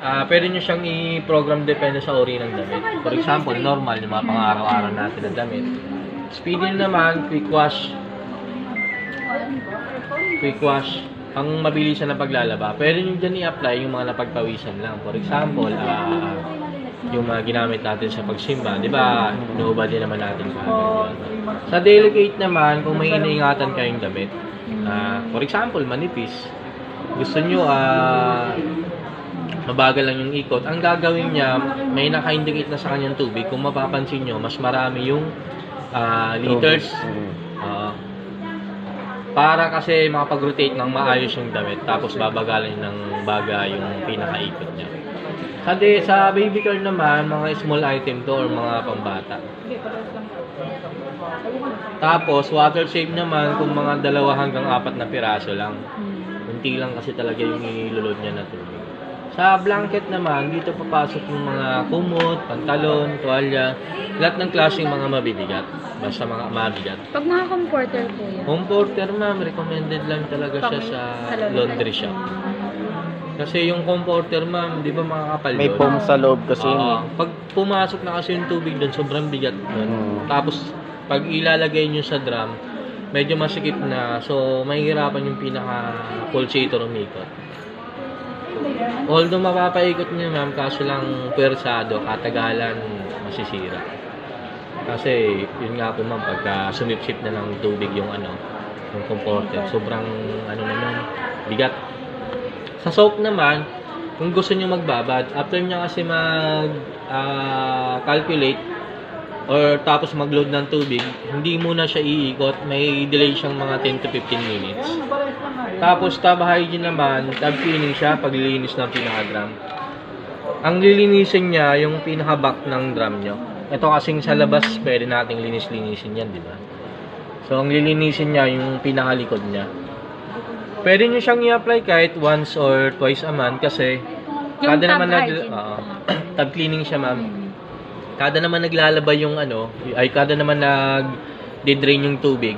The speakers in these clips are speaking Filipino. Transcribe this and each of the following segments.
Pwede nyo siyang i-program depende sa uri ng damit. For example, normal, yung mga pang-araw-araw natin na damit. Speedy naman, quick wash. Quick wash. Ang mabilis na paglalaba. Pwede nyo dyan i-apply yung mga napagpawisan lang. For example, yung mga ginamit natin sa pagsimba. Di ba, inuubad din naman natin sa Sa delicate naman, kung may iniingatan kayong damit. For example, manipis. Gusto nyo, mabagal lang yung ikot. Ang gagawin niya, may naka-indicate na sa kanyang tubig. Kung mapapansin nyo, mas marami yung liters. Para kasi makapag-rotate ng maayos yung damit. Tapos babagalan ng baga yung pinaka-ikot niya. Sa baby car naman, mga small item to or mga pambata. Tapos, water safe naman kung mga 2 hanggang 4 na piraso lang. Kunti lang kasi talaga yung ilulod niya na tubig. Sa blanket naman, dito papasok yung mga kumot, pantalon, tuwalya, lahat ng klaseng mga mabibigat. Basta mga mabigat. Pag mga comforter po yan? Comforter, ma'am, recommended lang talaga siya sa laundry shop. Kasi yung comforter, ma'am, di ba makakapal doon? May foam sa loob kasi yun. Pag pumasok na kasi yung tubig doon, sobrang bigat doon. Tapos, pag ilalagay nyo sa drum, medyo masikip na. So, mahihirapan yung pinaka-pulsator umikot. Although mapapaikot niya, ma'am, kaso lang puwersado, katagalan, masisira. Kasi, yun nga po, ma'am, pagka sumipsip na ng tubig yung yung comforter, sobrang, naman, bigat. Sa soap naman, kung gusto niyo magbabad, after niya kasi calculate or tapos mag-load ng tubig, hindi muna siya iikot, may delay siyang mga 10 to 15 minutes. Tapos tab hygiene naman, tab cleaning siya paglilinis ng pinaka-drum. Ang lilinisin niya yung pinaka-back ng drum niyo. Ito kasing sa labas, pwede nating linis-linisin yan, di ba? So, ang lilinisin niya yung pinaka-likod niya. Pwede nyo siyang i-apply kahit once or twice a month kasi yung kada naman tab cleaning siya, ma'am. Kada naman naglalaba yung kada naman nag-drain yung tubig,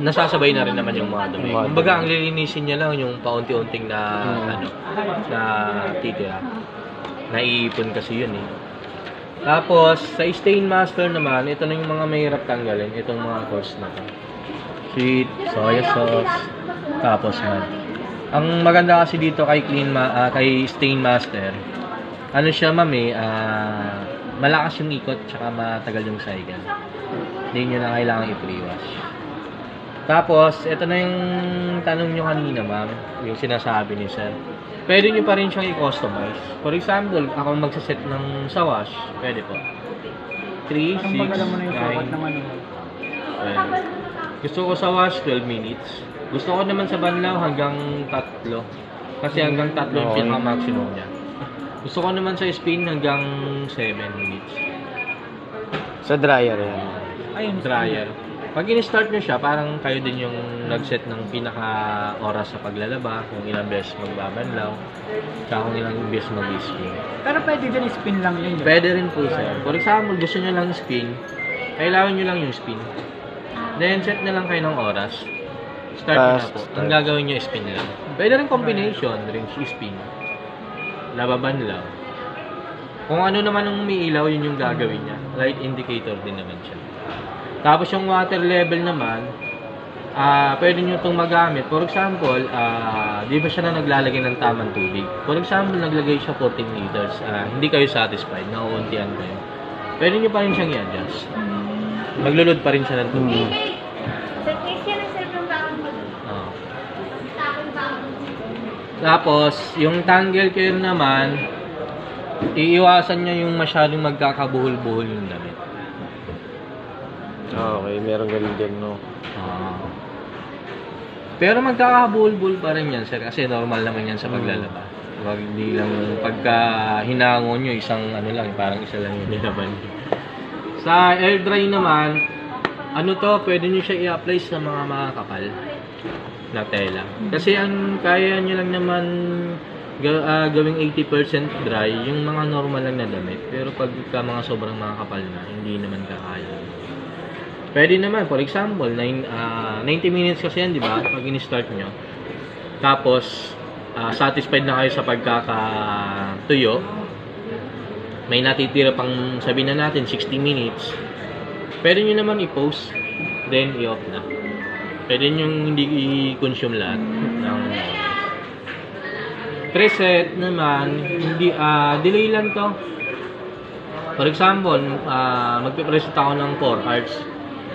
nasasabay na rin naman yung mga dumi. Kumbaga, ang lilinisin niya lang yung paunti-unting na titira. Naiipon kasi yun eh. Tapos, sa stain master naman, ito na yung mga mahirap tanggalin. Itong mga course na to. Sweet, soy sauce, tapos ang maganda kasi dito kay kay Stain Master, siya, ma'am, malakas yung ikot tsaka matagal yung cycle. Hindi nyo na kailangan i-pre-wash. Tapos, ito na yung tanong nyo kanina, ma'am, yung sinasabi ni sir. Pwede nyo pa rin siyang i-customize. For example, ako magsaset ng sa wash, pwede po. 3, 6, 9, 12. Gusto ko sa wash, 12 minutes. Gusto ko naman sa banlaw hanggang 3. Kasi hanggang 3 yung pinaka-maximum niya. Gusto ko naman sa spin hanggang 7 minutes. Sa dryer yan. Ayun, dryer. Pag in-start nyo siya, parang kayo din yung nag-set ng pinaka-oras sa paglalaba, kung ilang beses magbabanlaw, tsaka kung ilang beses mag-spin. Pero pwede din spin lang yun. Pwede rin po, sir. For example, gusto nyo lang spin, kailangan nyo lang yung spin. Then, set na lang kayo ng oras. Start na po. Ang gagawin nyo, spin lang. Pwede rin combination, rin spin. Lababan lang. Kung ano naman ang umiilaw, yun yung gagawin niya. Light indicator din naman siya. Tapos yung water level naman, pwede nyo itong magamit. For example, di ba siya na naglalagay ng tamang tubig? For example, naglagay siya 14 liters. Hindi kayo satisfied, nauuntian kayo. Pwede nyo pa rin siyang i-adjust. Maglulod pa rin siya ng tubig. Tapos, yung tangle care naman, iiwasan niya yung masyadong magkakabuhol-buhol yung damit. Okay, meron ganun din, no? Pero magkakabuhol-buhol pa rin yan, sir, kasi normal naman yan sa paglalaba. Wag hindi lang pagka hinango nyo, isang lang, parang isa lang yung nilaban. Sa air dry naman, pwede nyo siya i-apply sa mga makakapal na tela. Kasi ang kaya nyo lang naman gawing 80% dry, yung mga normal lang na damit. Pero pagka mga sobrang makakapal na, hindi naman kakaya. Pwede naman, for example, 90 minutes kasi yan, di ba? Pag in-start nyo. Tapos, satisfied na kayo sa pagkakatuyo, may natitira pang sabihin na natin 60 minutes, pwede nyo naman i-post, then i-off na. Pwede nyo hindi i-consume lahat ng preset naman, hindi, delay lang to. For example, magpipreset ako ng 4 hours.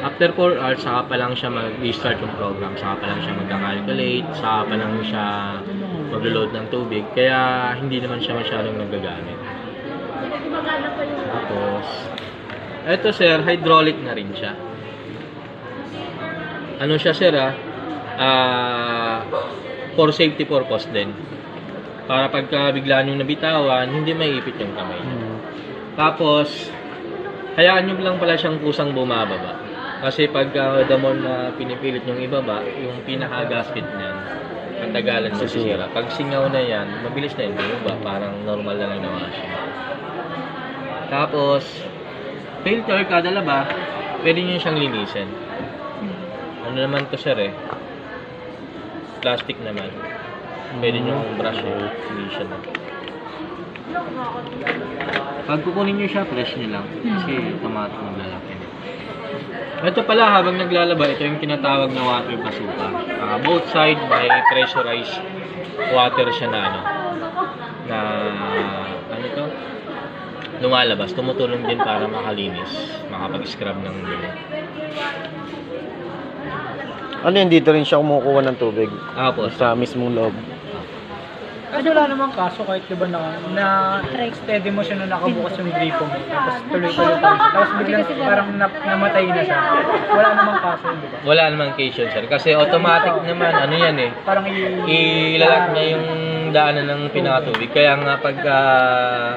After 4 hours, saka pa lang siya mag-start yung program. Saka pa lang siya mag-calculate. Saka pa lang siya mag-load ng tubig. Kaya hindi naman siya masyadong nagagamit. Tapos, eto sir, hydraulic na rin siya. Ano siya sir for safety purpose din. Para pagka bigla nyo nabitawan, hindi maiipit yung kamay. Tapos, hayaan nyo lang pala siyang kusang bumababa. Kasi pag the more na pinipilit yung ibaba, yung pinaka-gasket niyan, ang tagalan masisira. Pag singaw na yan, mabilis na yun bumaba. Parang normal lang yung nawa siya. Tapos, filter kada laba, pwede nyo siyang linisin. Ano naman to sir plastic naman. Pwede nyo brush yung linisin. Pag kukunin nyo siya, fresh nyo lang. Kasi automatic maglalaki. Ito pala, habang naglalaba, ito yung tinatawag na water bazooka. Both side may pressurized water siya na ano to? Lumalabas. Tumutulong din para makalinis. Makapag-scrub ng dumi. Ano yun, dito rin siya kumukuha ng tubig? Po. Sa mismong loob. Kasi wala namang kaso kahit diba na steady mo siya na nakabukas yung gripo mo. Tapos tuloy-tuloy pa rin siya. Tapos biglang parang namatay na siya. Wala namang kaso, di ba? Wala namang case yun, sir. Kasi automatic naman, ano yan Parang ilalak niya yung daanan ng pinakatubig. Kaya nga pag